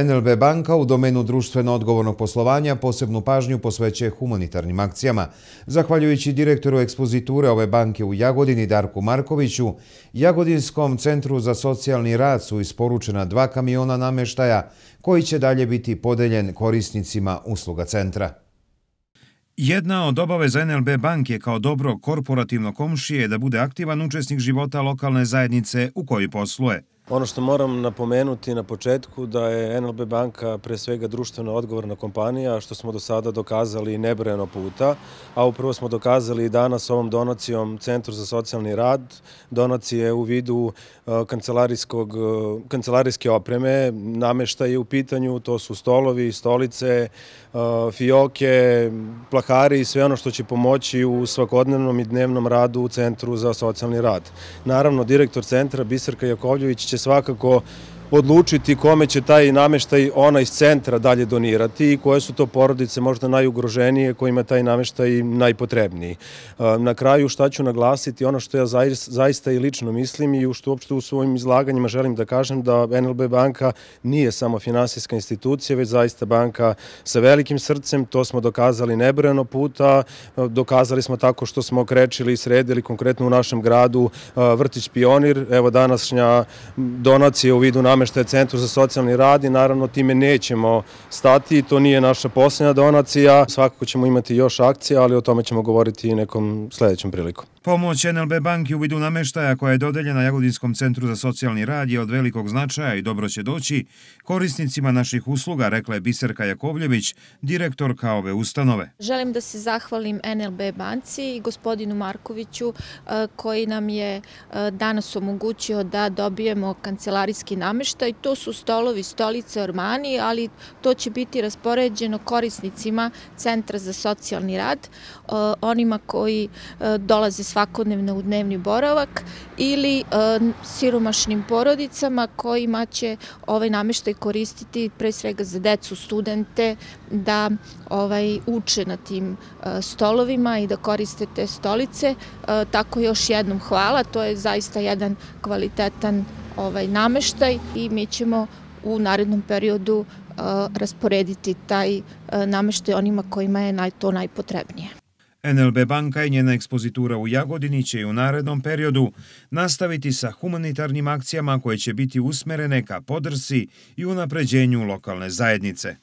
NLB banka u domenu društveno odgovornog poslovanja posebnu pažnju posvećuje humanitarnim akcijama. Zahvaljujući direktoru ekspoziture ove banke u Jagodini Darku Markoviću, Jagodinskom centru za socijalni rad su isporučena 2 kamiona namještaja koji će dalje biti podeljen korisnicima usluga centra. Jedna od obaveza NLB banke kao dobro korporativno komšije je da bude aktivan učesnik života lokalne zajednice u kojoj posluje. Ono što moram napomenuti na početku da je NLB banka pre svega društveno odgovorna kompanija, što smo do sada dokazali nebrojeno puta, a upravo smo dokazali i danas ovom donacijom Centru za socijalni rad, donacije u vidu kancelarijske opreme, namještaje u pitanju, to su stolovi, stolice, fioke, plahari i sve ono što će pomoći u svakodnevnom i dnevnom radu u Centru za socijalni rad. Naravno, direktor centra Biserka Jakovljević će svakako odlučiti kome će taj namještaj ona iz centra dalje donirati i koje su to porodice možda najugroženije kojima je taj namještaj najpotrebniji. Na kraju šta ću naglasiti, ono što ja zaista i lično mislim i što uopšte u svojim izlaganjima želim da kažem da NLB banka nije samo finansijska institucija, već zaista banka sa velikim srcem, to smo dokazali nebrojeno puta, dokazali smo tako što smo krečili i sredili konkretno u našem gradu vrtić Pionir, evo današnja donacija u vidu namještaja Centru za socijalni rad i naravno time nećemo stati, to nije naša posljednja donacija, svakako ćemo imati još akcija, ali o tome ćemo govoriti i nekom sljedećem prilikom. Pomoć NLB banke u vidu namještaja koja je dodeljena Jagodinskom centru za socijalni rad je od velikog značaja i dobro će doći korisnicima naših usluga, rekla je Biserka Jakovljević, direktorka ove ustanove. Želim da se zahvalim NLB banci i gospodinu Markoviću koji nam je danas omogućio da dobijemo kancelarijski namještaj. To su stolovi, stolice, ormani, ali to će biti raspoređeno korisnicima Centra za socijalni rad, onima koji dolaze svakodnevno u dnevni boravak ili siromašnim porodicama kojima će ovaj namještaj koristiti pre svega za decu, studente, da uče na tim stolovima i da koriste te stolice. Tako još jednom hvala, to je zaista jedan kvalitetan namještaj i mi ćemo u narednom periodu rasporediti taj namještaj onima kojima je to najpotrebnije. NLB banka i njena ekspozitura u Jagodini će i u narednom periodu nastaviti sa humanitarnim akcijama koje će biti usmerene ka podršci i unapređenju lokalne zajednice.